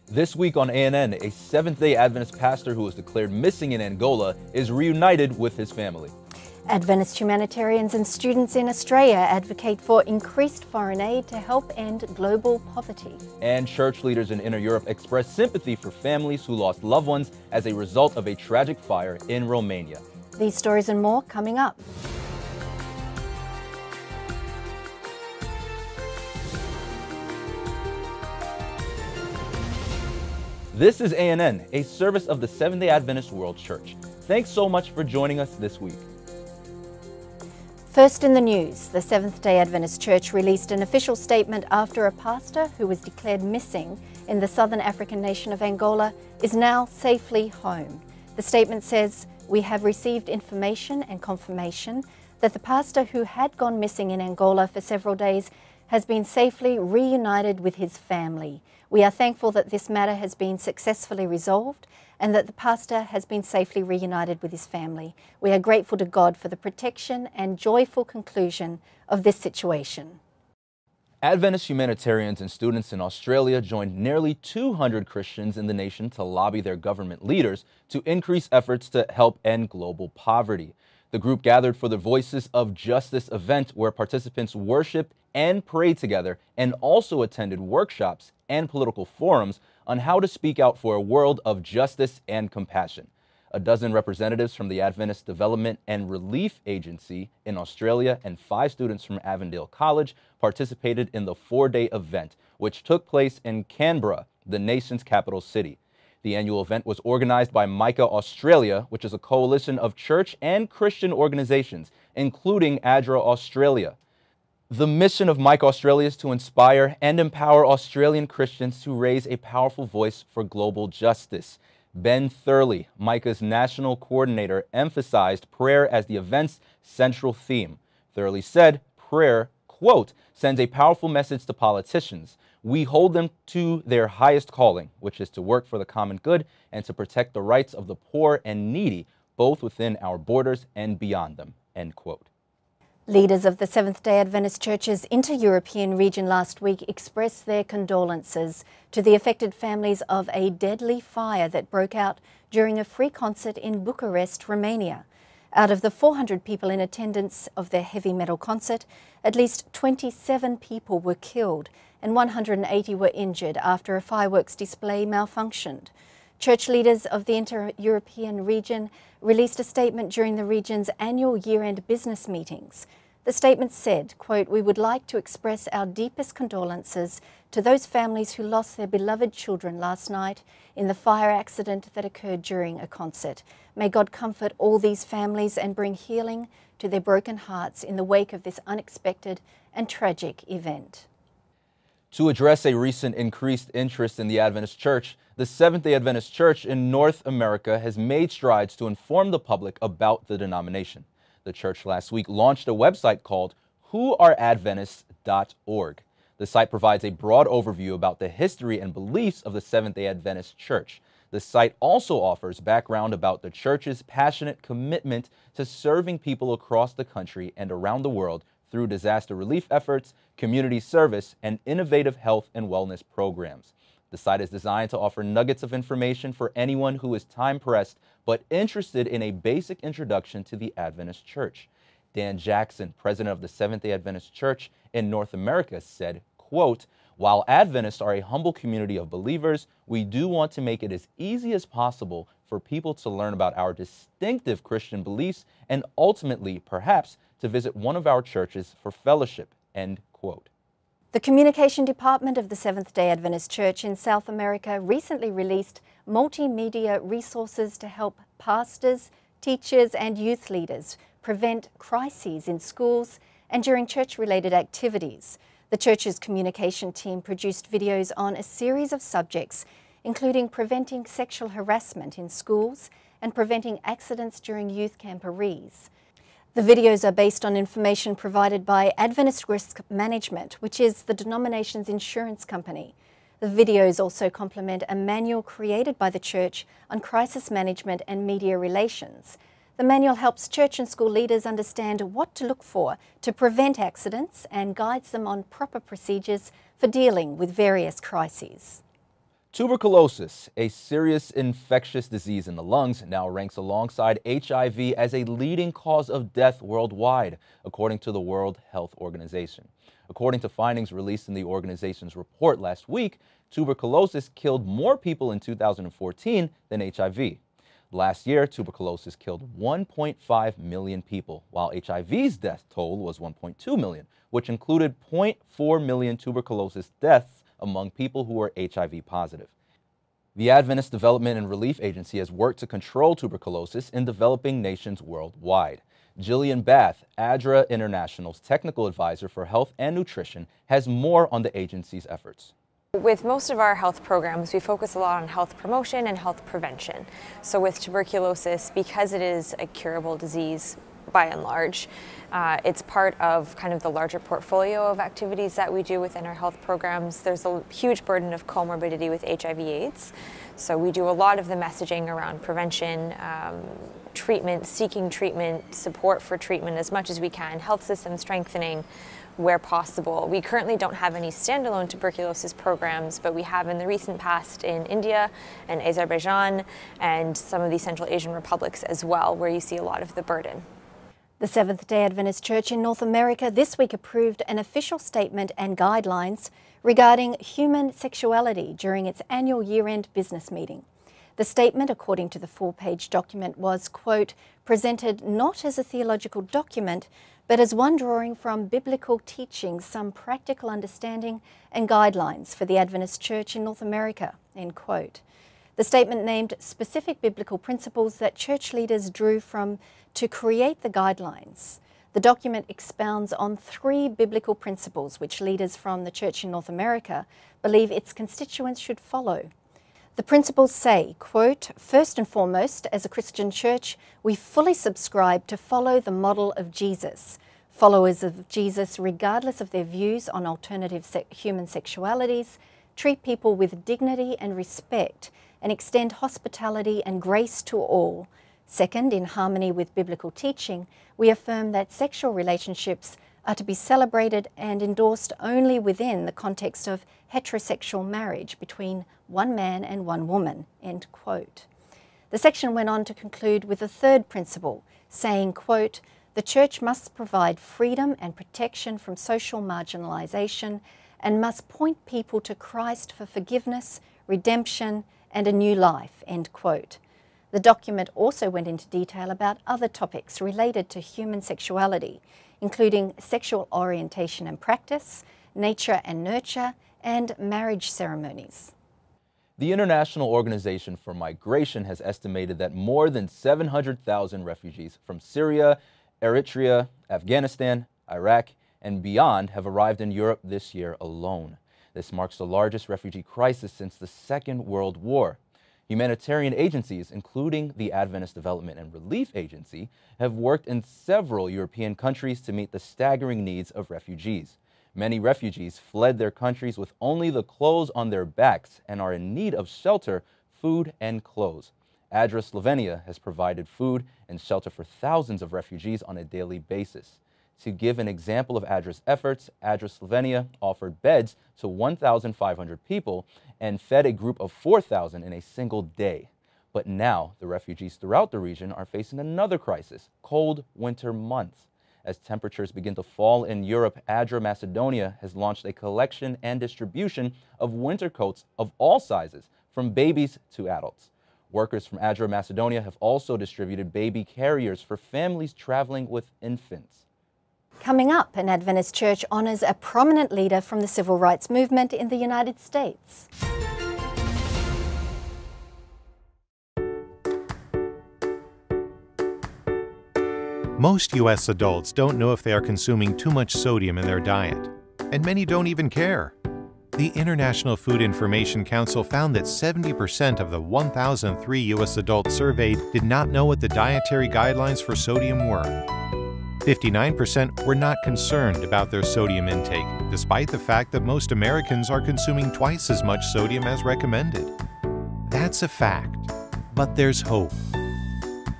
This week on ANN, a Seventh-day Adventist pastor who was declared missing in Angola is reunited with his family. Adventist humanitarians and students in Australia advocate for increased foreign aid to help end global poverty. And church leaders in Inner Europe express sympathy for families who lost loved ones as a result of a tragic fire in Romania. These stories and more coming up. This is ANN, a service of the Seventh-day Adventist World Church. Thanks so much for joining us this week. First in the news, the Seventh-day Adventist Church released an official statement after a pastor who was declared missing in the southern African nation of Angola is now safely home. The statement says, "We have received information and confirmation that the pastor who had gone missing in Angola for several days has been safely reunited with his family. We are thankful that this matter has been successfully resolved and that the pastor has been safely reunited with his family. We are grateful to God for the protection and joyful conclusion of this situation." Adventist humanitarians and students in Australia joined nearly 200 Christians in the nation to lobby their government leaders to increase efforts to help end global poverty. The group gathered for the Voices of Justice event where participants worshiped and prayed together and also attended workshops and political forums on how to speak out for a world of justice and compassion. A dozen representatives from the Adventist Development and Relief Agency in Australia and 5 students from Avondale College participated in the 4-day event, which took place in Canberra, the nation's capital city. The annual event was organized by Micah Australia, which is a coalition of church and Christian organizations, including ADRA Australia. The mission of Micah Australia is to inspire and empower Australian Christians to raise a powerful voice for global justice. Ben Thurley, Micah's national coordinator, emphasized prayer as the event's central theme. Thurley said, prayer, quote, sends a powerful message to politicians. We hold them to their highest calling, which is to work for the common good and to protect the rights of the poor and needy, both within our borders and beyond them, end quote. Leaders of the Seventh-day Adventist Church's inter-European region last week expressed their condolences to the affected families of a deadly fire that broke out during a free concert in Bucharest, Romania. Out of the 400 people in attendance of their heavy metal concert, at least 27 people were killed and 180 were injured after a fireworks display malfunctioned. Church leaders of the inter-European region released a statement during the region's annual year-end business meetings. The statement said, quote, "We would like to express our deepest condolences to those families who lost their beloved children last night in the fire accident that occurred during a concert. May God comfort all these families and bring healing to their broken hearts in the wake of this unexpected and tragic event." To address a recent increased interest in the Adventist Church, the Seventh-day Adventist Church in North America has made strides to inform the public about the denomination. The church last week launched a website called whoareadventists.org. The site provides a broad overview about the history and beliefs of the Seventh-day Adventist Church. The site also offers background about the church's passionate commitment to serving people across the country and around the world through disaster relief efforts, community service, and innovative health and wellness programs. The site is designed to offer nuggets of information for anyone who is time-pressed but interested in a basic introduction to the Adventist Church. Dan Jackson, president of the Seventh-day Adventist Church in North America, said, quote, "While Adventists are a humble community of believers, we do want to make it as easy as possible for people to learn about our distinctive Christian beliefs and ultimately, perhaps, to visit one of our churches for fellowship," end quote. The Communication Department of the Seventh-day Adventist Church in South America recently released multimedia resources to help pastors, teachers and youth leaders prevent crises in schools and during church-related activities. The church's communication team produced videos on a series of subjects, including preventing sexual harassment in schools and preventing accidents during youth camporees. The videos are based on information provided by Adventist Risk Management, which is the denomination's insurance company. The videos also complement a manual created by the church on crisis management and media relations. The manual helps church and school leaders understand what to look for to prevent accidents and guides them on proper procedures for dealing with various crises. Tuberculosis, a serious infectious disease in the lungs, now ranks alongside HIV as a leading cause of death worldwide, according to the World Health Organization. According to findings released in the organization's report last week, tuberculosis killed more people in 2014 than HIV. Last year, tuberculosis killed 1.5 million people, while HIV's death toll was 1.2 million, which included 0.4 million tuberculosis deaths among people who are HIV positive. The Adventist Development and Relief Agency has worked to control tuberculosis in developing nations worldwide. Jillian Bath, ADRA International's technical advisor for health and nutrition, has more on the agency's efforts. With most of our health programs, we focus a lot on health promotion and health prevention. So with tuberculosis, because it is a curable disease by and large, it's part of kind of the larger portfolio of activities that we do within our health programs. There's a huge burden of comorbidity with HIV/AIDS. So we do a lot of the messaging around prevention, treatment, seeking treatment, support for treatment as much as we can, health system strengthening where possible. We currently don't have any standalone tuberculosis programs, but we have in the recent past in India and Azerbaijan and some of the Central Asian republics as well, where you see a lot of the burden. The Seventh-day Adventist Church in North America this week approved an official statement and guidelines regarding human sexuality during its annual year-end business meeting. The statement, according to the 4-page document, was, quote, presented not as a theological document, but as one drawing from biblical teachings, some practical understanding and guidelines for the Adventist Church in North America, end quote. The statement named specific biblical principles that church leaders drew from to create the guidelines. The document expounds on 3 biblical principles which leaders from the church in North America believe its constituents should follow. The principles say, quote, first and foremost, as a Christian church, we fully subscribe to follow the model of Jesus. Followers of Jesus, regardless of their views on alternative human sexualities, treat people with dignity and respect and extend hospitality and grace to all. Second, in harmony with biblical teaching, we affirm that sexual relationships are to be celebrated and endorsed only within the context of heterosexual marriage between one man and one woman, end quote. The section went on to conclude with a 3rd principle, saying, quote, the church must provide freedom and protection from social marginalization and must point people to Christ for forgiveness, redemption, and a new life, end quote. The document also went into detail about other topics related to human sexuality, including sexual orientation and practice, nature and nurture, and marriage ceremonies. The International Organization for Migration has estimated that more than 700,000 refugees from Syria, Eritrea, Afghanistan, Iraq, and beyond have arrived in Europe this year alone. This marks the largest refugee crisis since the Second World War. Humanitarian agencies, including the Adventist Development and Relief Agency, have worked in several European countries to meet the staggering needs of refugees. Many refugees fled their countries with only the clothes on their backs and are in need of shelter, food, and clothes. ADRA Slovenia has provided food and shelter for thousands of refugees on a daily basis. To give an example of ADRA's efforts, ADRA Slovenia offered beds to 1,500 people and fed a group of 4,000 in a single day. But now, the refugees throughout the region are facing another crisis, cold winter months. As temperatures begin to fall in Europe, ADRA Macedonia has launched a collection and distribution of winter coats of all sizes, from babies to adults. Workers from ADRA Macedonia have also distributed baby carriers for families traveling with infants. Coming up, an Adventist church honors a prominent leader from the civil rights movement in the United States. Most U.S. adults don't know if they are consuming too much sodium in their diet, and many don't even care. The International Food Information Council found that 70% of the 1,003 U.S. adults surveyed did not know what the dietary guidelines for sodium were. 59% were not concerned about their sodium intake, despite the fact that most Americans are consuming twice as much sodium as recommended. That's a fact, but there's hope.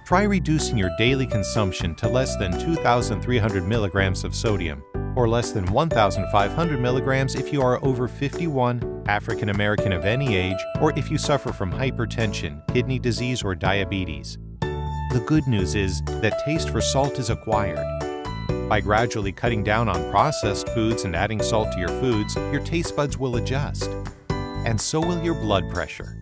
Try reducing your daily consumption to less than 2,300 milligrams of sodium, or less than 1,500 milligrams if you are over 51, African American of any age, or if you suffer from hypertension, kidney disease, or diabetes. The good news is that taste for salt is acquired. By gradually cutting down on processed foods and adding salt to your foods, your taste buds will adjust. And so will your blood pressure.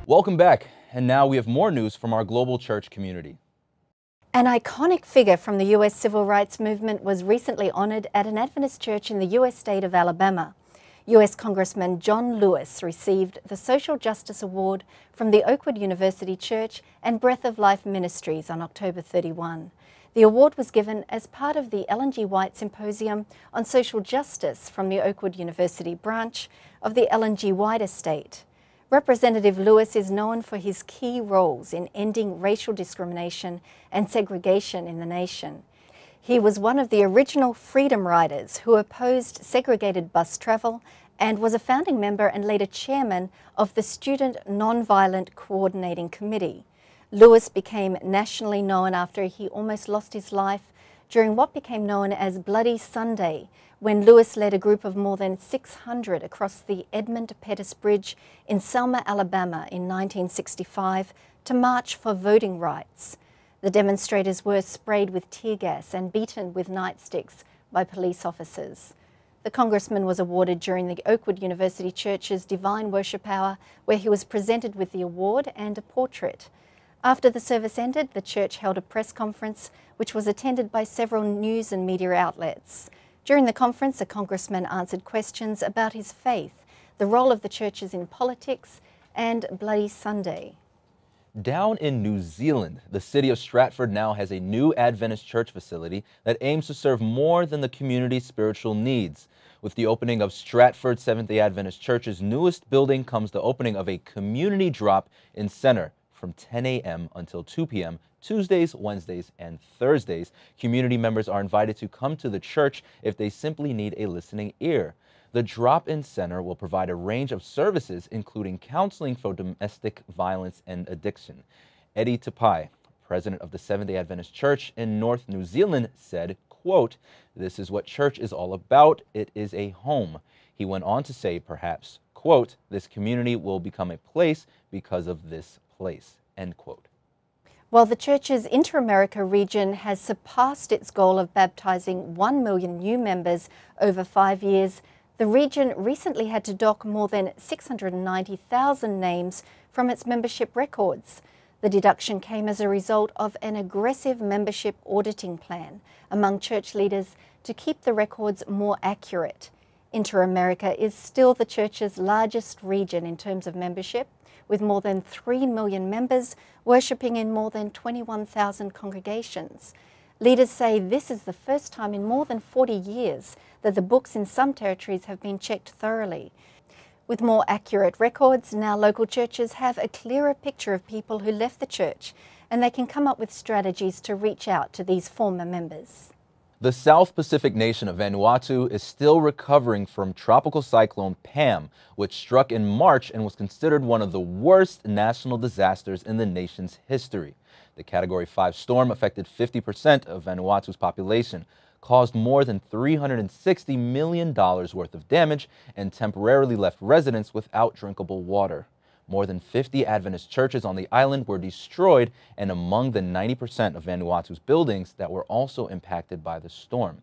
Welcome back, and now we have more news from our global church community. An iconic figure from the U.S. civil rights movement was recently honored at an Adventist church in the U.S. state of Alabama. U.S. Congressman John Lewis received the Social Justice Award from the Oakwood University Church and Breath of Life Ministries on October 31. The award was given as part of the Ellen G. White Symposium on Social Justice from the Oakwood University branch of the Ellen G. White Estate. Representative Lewis is known for his key roles in ending racial discrimination and segregation in the nation. He was one of the original Freedom Riders who opposed segregated bus travel and was a founding member and later chairman of the Student Nonviolent Coordinating Committee. Lewis became nationally known after he almost lost his life during what became known as Bloody Sunday, when Lewis led a group of more than 600 across the Edmund Pettus Bridge in Selma, Alabama in 1965 to march for voting rights. The demonstrators were sprayed with tear gas and beaten with nightsticks by police officers. The congressman was awarded during the Oakwood University Church's Divine Worship Hour, where he was presented with the award and a portrait. After the service ended, the church held a press conference, which was attended by several news and media outlets. During the conference, a congressman answered questions about his faith, the role of the churches in politics, and Bloody Sunday. Down in New Zealand, the city of Stratford now has a new Adventist church facility that aims to serve more than the community's spiritual needs. With the opening of Stratford Seventh-day Adventist Church's newest building comes the opening of a community drop-in center from 10 a.m. until 2 p.m. Tuesdays, Wednesdays, and Thursdays. Community members are invited to come to the church if they simply need a listening ear. The drop-in center will provide a range of services, including counseling for domestic violence and addiction. Eddie Tapai, president of the Seventh-day Adventist Church in North New Zealand, said, quote, "This is what church is all about. It is a home." He went on to say, perhaps, quote, "This community will become a place because of this place," end quote. While the church's Inter-America region has surpassed its goal of baptizing 1 million new members over 5 years, the region recently had to dock more than 690,000 names from its membership records. The deduction came as a result of an aggressive membership auditing plan among church leaders to keep the records more accurate. Inter-America is still the church's largest region in terms of membership, with more than 3 million members worshipping in more than 21,000 congregations. Leaders say this is the first time in more than 40 years that the books in some territories have been checked thoroughly. With more accurate records, now local churches have a clearer picture of people who left the church, and they can come up with strategies to reach out to these former members. The South Pacific nation of Vanuatu is still recovering from tropical cyclone Pam, which struck in March and was considered one of the worst national disasters in the nation's history. The Category 5 storm affected 50% of Vanuatu's population, caused more than $360 million worth of damage, and temporarily left residents without drinkable water. More than 50 Adventist churches on the island were destroyed, and among the 90% of Vanuatu's buildings that were also impacted by the storm.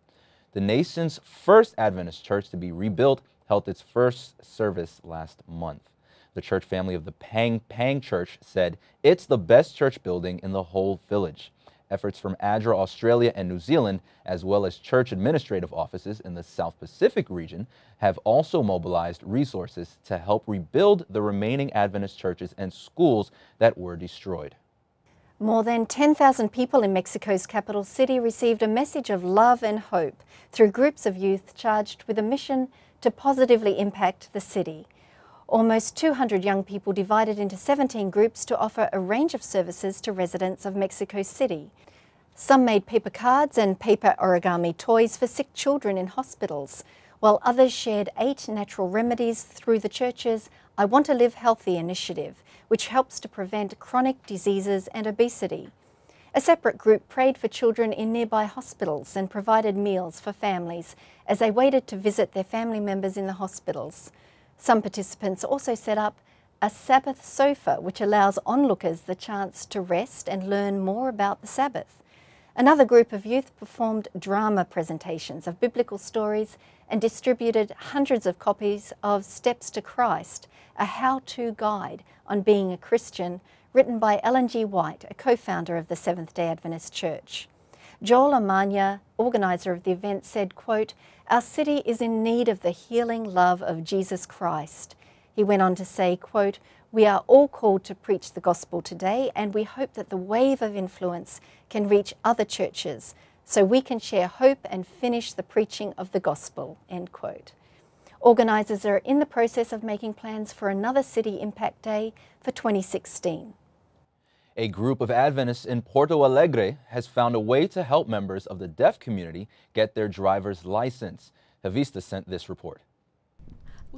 The nation's first Adventist church to be rebuilt held its first service last month. The church family of the Pang Pang Church said it's the best church building in the whole village. Efforts from ADRA Australia and New Zealand, as well as church administrative offices in the South Pacific region, have also mobilized resources to help rebuild the remaining Adventist churches and schools that were destroyed. More than 10,000 people in Mexico's capital city received a message of love and hope through groups of youth charged with a mission to positively impact the city. Almost 200 young people divided into 17 groups to offer a range of services to residents of Mexico City. Some made paper cards and paper origami toys for sick children in hospitals, while others shared 8 natural remedies through the church's I Want to Live Healthy initiative, which helps to prevent chronic diseases and obesity. A separate group prayed for children in nearby hospitals and provided meals for families as they waited to visit their family members in the hospitals. Some participants also set up a Sabbath sofa, which allows onlookers the chance to rest and learn more about the Sabbath. Another group of youth performed drama presentations of biblical stories and distributed hundreds of copies of Steps to Christ, a how-to guide on being a Christian, written by Ellen G. White, a co-founder of the Seventh-day Adventist Church. Joel Amanya, organizer of the event, said, quote, "Our city is in need of the healing love of Jesus Christ." He went on to say, quote, "We are all called to preach the gospel today, and we hope that the wave of influence can reach other churches so we can share hope and finish the preaching of the gospel," end quote. Organisers are in the process of making plans for another City Impact Day for 2016. A group of Adventists in Porto Alegre has found a way to help members of the deaf community get their driver's license. Javista sent this report.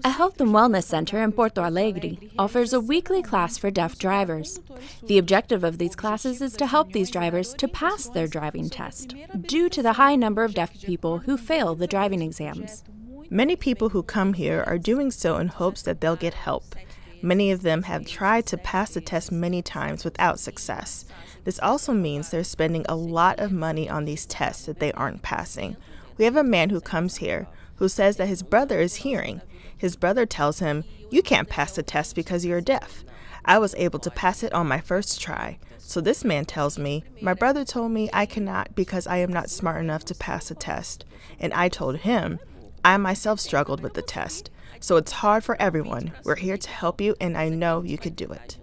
A health and wellness center in Porto Alegre offers a weekly class for deaf drivers. The objective of these classes is to help these drivers to pass their driving test, due to the high number of deaf people who fail the driving exams. Many people who come here are doing so in hopes that they'll get help. Many of them have tried to pass the test many times without success. This also means they're spending a lot of money on these tests that they aren't passing. We have a man who comes here who says that his brother is hearing. His brother tells him, "You can't pass the test because you're deaf." I was able to pass it on my first try. So this man tells me, "My brother told me I cannot because I am not smart enough to pass the test." And I told him, "I myself struggled with the test. So it's hard for everyone. We're here to help you, and I know you could do it."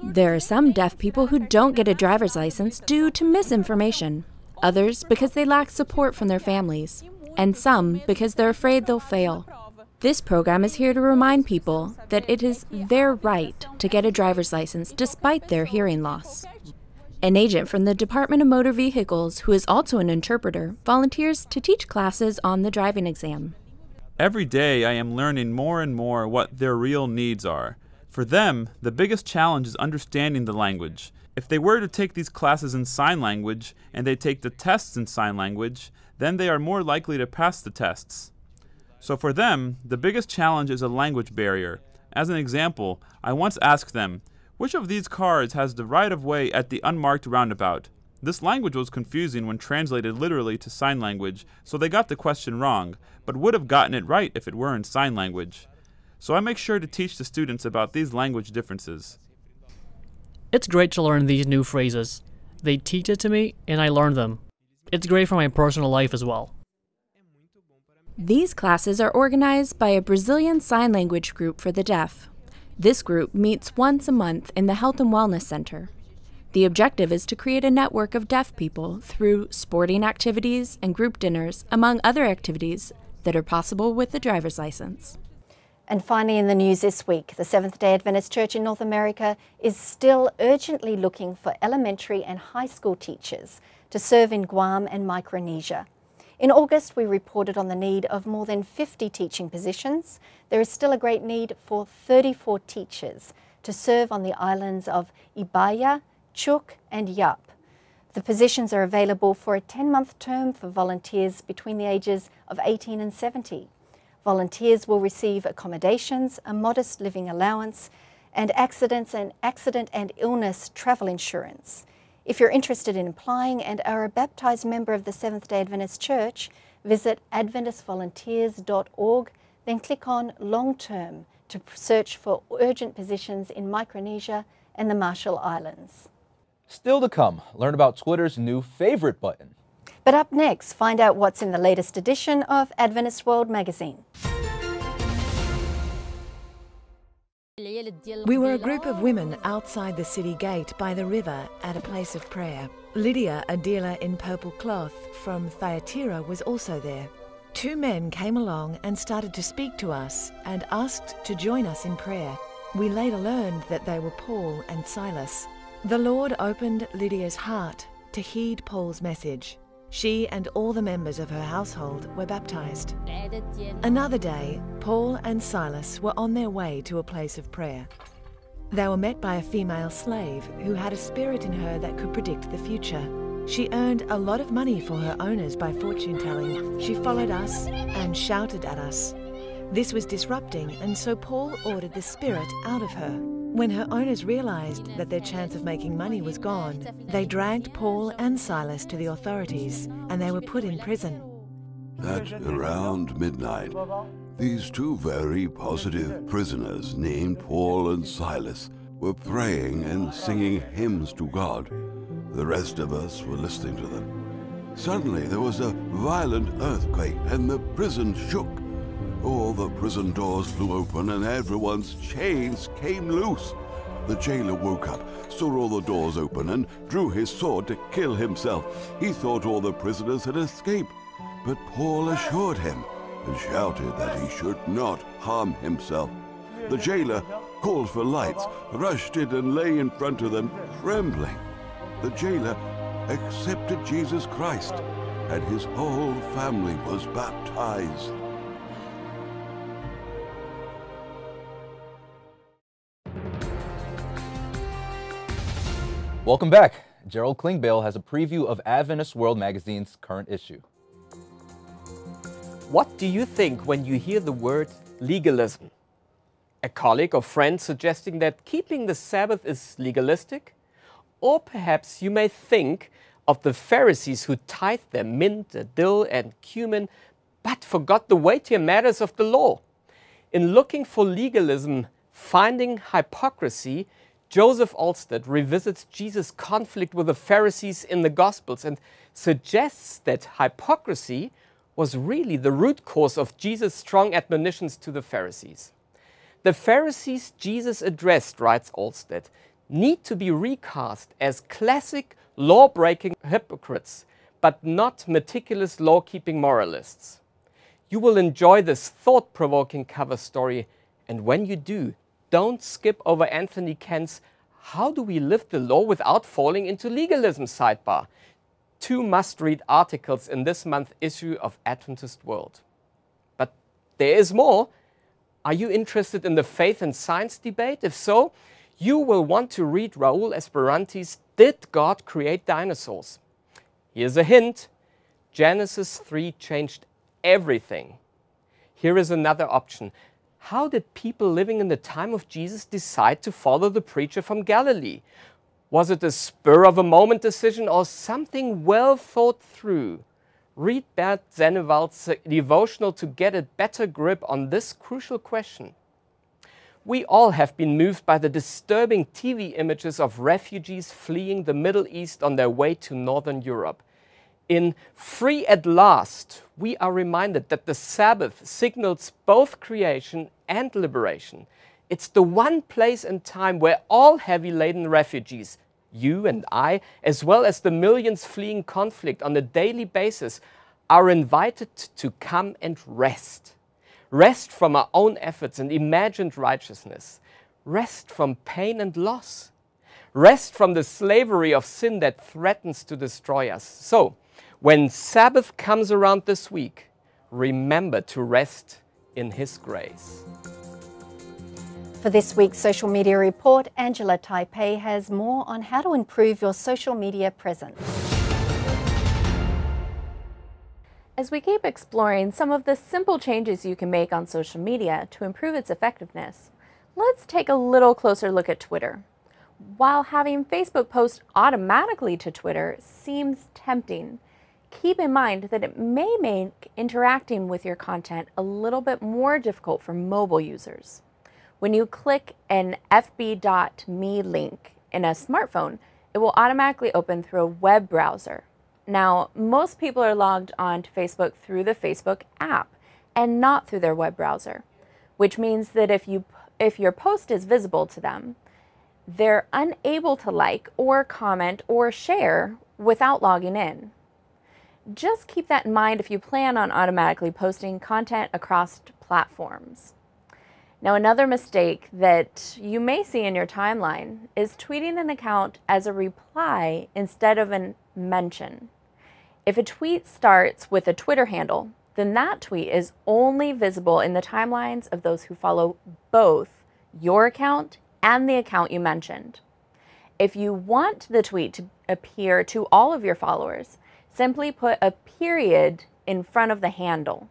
There are some deaf people who don't get a driver's license due to misinformation, others because they lack support from their families, and some because they're afraid they'll fail. This program is here to remind people that it is their right to get a driver's license despite their hearing loss. An agent from the Department of Motor Vehicles, who is also an interpreter, volunteers to teach classes on the driving exam. Every day I am learning more and more what their real needs are. For them, the biggest challenge is understanding the language. If they were to take these classes in sign language and they take the tests in sign language, then they are more likely to pass the tests. So for them, the biggest challenge is a language barrier. As an example, I once asked them, "Which of these cars has the right-of-way at the unmarked roundabout?" This language was confusing when translated literally to sign language, so they got the question wrong, but would have gotten it right if it were in sign language. So I make sure to teach the students about these language differences. It's great to learn these new phrases. They teach it to me, and I learn them. It's great for my personal life as well. These classes are organized by a Brazilian Sign Language group for the deaf. This group meets once a month in the Health and Wellness Center. The objective is to create a network of deaf people through sporting activities and group dinners, among other activities that are possible with a driver's license. And finally in the news this week, the Seventh-day Adventist Church in North America is still urgently looking for elementary and high school teachers to serve in Guam and Micronesia. In August, we reported on the need of more than 50 teaching positions. There is still a great need for 34 teachers to serve on the islands of Ibaya, Chuuk and Yap. The positions are available for a 10-month term for volunteers between the ages of 18 and 70. Volunteers will receive accommodations, a modest living allowance, and accident and illness travel insurance. If you're interested in applying and are a baptized member of the Seventh-day Adventist Church, visit adventistvolunteers.org, then click on Long Term to search for urgent positions in Micronesia and the Marshall Islands. Still to come, learn about Twitter's new favorite button. But up next, find out what's in the latest edition of Adventist World Magazine. We were a group of women outside the city gate by the river at a place of prayer. Lydia, a dealer in purple cloth from Thyatira, was also there. Two men came along and started to speak to us and asked to join us in prayer. We later learned that they were Paul and Silas. The Lord opened Lydia's heart to heed Paul's message. She and all the members of her household were baptized. Another day, Paul and Silas were on their way to a place of prayer. They were met by a female slave who had a spirit in her that could predict the future. She earned a lot of money for her owners by fortune-telling. She followed us and shouted at us. This was disrupting, and so Paul ordered the spirit out of her. When her owners realized that their chance of making money was gone, they dragged Paul and Silas to the authorities, and they were put in prison. At around midnight, these two very positive prisoners named Paul and Silas were praying and singing hymns to God. The rest of us were listening to them. Suddenly there was a violent earthquake and the prison shook. All the prison doors flew open and everyone's chains came loose. The jailer woke up, saw all the doors open and drew his sword to kill himself. He thought all the prisoners had escaped, but Paul assured him and shouted that he should not harm himself. The jailer called for lights, rushed in and lay in front of them, trembling. The jailer accepted Jesus Christ, and his whole family was baptized. Welcome back. Gerald Klingbeil has a preview of Adventist World Magazine's current issue. What do you think when you hear the word legalism? A colleague or friend suggesting that keeping the Sabbath is legalistic? Or perhaps you may think of the Pharisees who tithed their mint, dill, and cumin, but forgot the weightier matters of the law. In looking for legalism, finding hypocrisy, Joseph Olstead revisits Jesus' conflict with the Pharisees in the Gospels and suggests that hypocrisy was really the root cause of Jesus' strong admonitions to the Pharisees. The Pharisees Jesus addressed, writes Olstead, need to be recast as classic law-breaking hypocrites, but not meticulous law-keeping moralists. You will enjoy this thought-provoking cover story, and when you do, don't skip over Anthony Kent's "How Do We Live the Law Without Falling into Legalism" sidebar. 2 must-read articles in this month's issue of Adventist World. But there is more. Are you interested in the faith and science debate? If so, you will want to read Raul Esperanti's "Did God Create Dinosaurs?" Here's a hint. Genesis 3 changed everything. Here is another option. How did people living in the time of Jesus decide to follow the preacher from Galilee? Was it a spur-of-a-moment decision or something well thought through? Read Bert Sennewald's devotional to get a better grip on this crucial question. We all have been moved by the disturbing TV images of refugees fleeing the Middle East on their way to Northern Europe. In Free at Last, we are reminded that the Sabbath signals both creation and liberation. It's the one place and time where all heavy-laden refugees, you and I, as well as the millions fleeing conflict on a daily basis, are invited to come and rest. Rest from our own efforts and imagined righteousness. Rest from pain and loss. Rest from the slavery of sin that threatens to destroy us. So, when Sabbath comes around this week, remember to rest in His grace. For this week's Social Media Report, Angela Taipei has more on how to improve your social media presence. As we keep exploring some of the simple changes you can make on social media to improve its effectiveness, let's take a little closer look at Twitter. While having Facebook post automatically to Twitter seems tempting, keep in mind that it may make interacting with your content a little bit more difficult for mobile users. When you click an fb.me link in a smartphone, it will automatically open through a web browser. Now, most people are logged on to Facebook through the Facebook app and not through their web browser, which means that if your post is visible to them, they're unable to like or comment or share without logging in. Just keep that in mind if you plan on automatically posting content across platforms. Now, another mistake that you may see in your timeline is tweeting an account as a reply instead of a mention. If a tweet starts with a Twitter handle, then that tweet is only visible in the timelines of those who follow both your account and the account you mentioned. If you want the tweet to appear to all of your followers, simply put a period in front of the handle.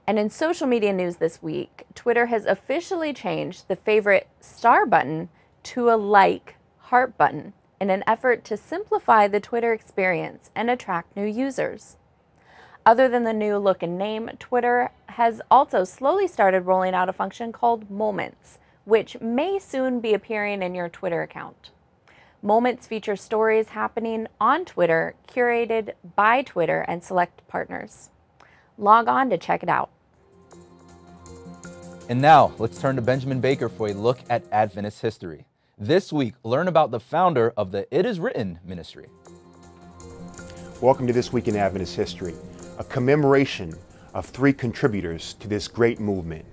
And in social media news this week, Twitter has officially changed the favorite star button to a like heart button in an effort to simplify the Twitter experience and attract new users. Other than the new look and name, Twitter has also slowly started rolling out a function called Moments, which may soon be appearing in your Twitter account. Moments feature stories happening on Twitter, curated by Twitter and select partners. Log on to check it out. And now, let's turn to Benjamin Baker for a look at Adventist history. This week, learn about the founder of the It Is Written ministry. Welcome to This Week in Adventist History, a commemoration of 3 contributors to this great movement.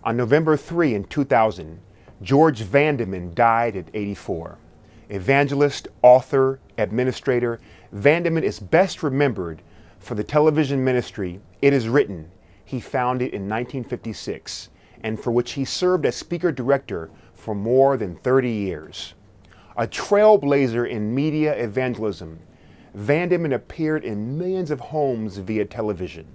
On November 3 in 2000, George Vandeman died at 84. Evangelist, author, administrator, Vandeman is best remembered for the television ministry It Is Written he founded in 1956, and for which he served as speaker director for more than 30 years. A trailblazer in media evangelism, Vandeman appeared in millions of homes via television.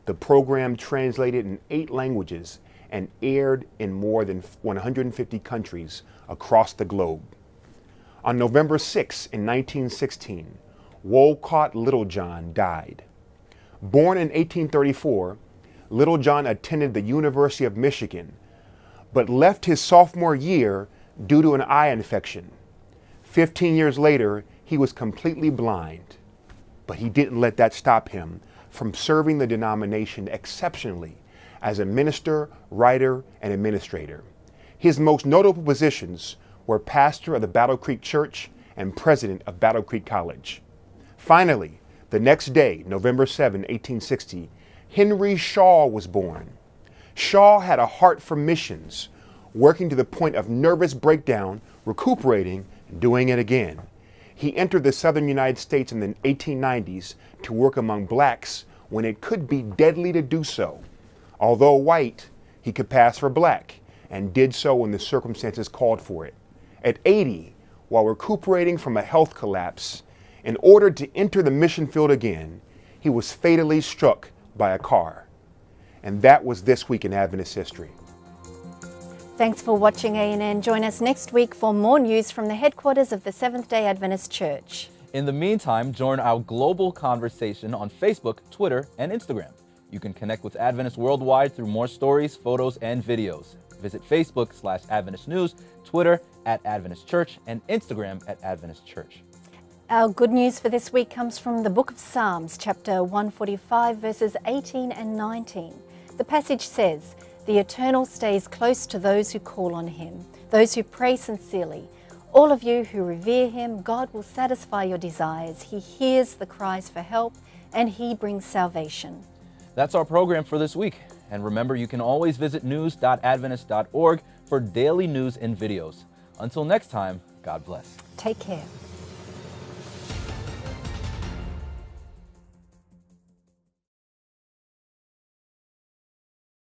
The program translated in 8 languages and aired in more than 150 countries across the globe. On November 6 in 1916, Wolcott Littlejohn died. Born in 1834, Littlejohn attended the University of Michigan, but left his sophomore year due to an eye infection. 15 years later, he was completely blind, but he didn't let that stop him from serving the denomination exceptionally as a minister, writer, and administrator. His most notable positions were pastor of the Battle Creek Church and president of Battle Creek College. Finally, the next day, November 7, 1860, Henry Shaw was born. Shaw had a heart for missions, working to the point of nervous breakdown, recuperating, and doing it again. He entered the southern United States in the 1890s to work among blacks when it could be deadly to do so. Although white, he could pass for black, and did so when the circumstances called for it. At 80, while recuperating from a health collapse, in order to enter the mission field again, he was fatally struck by a car. And that was This Week in Adventist History. Thanks for watching ANN. Join us next week for more news from the headquarters of the Seventh-day Adventist Church. In the meantime, join our global conversation on Facebook, Twitter, and Instagram. You can connect with Adventists worldwide through more stories, photos, and videos. Visit Facebook/Adventist News, Twitter @Adventist Church, and Instagram @Adventist Church. Our good news for this week comes from the book of Psalms, chapter 145, verses 18 and 19. The passage says, "The Eternal stays close to those who call on Him, those who pray sincerely. All of you who revere Him, God will satisfy your desires. He hears the cries for help, and He brings salvation." That's our program for this week. And remember, you can always visit news.adventist.org for daily news and videos. Until next time, God bless. Take care.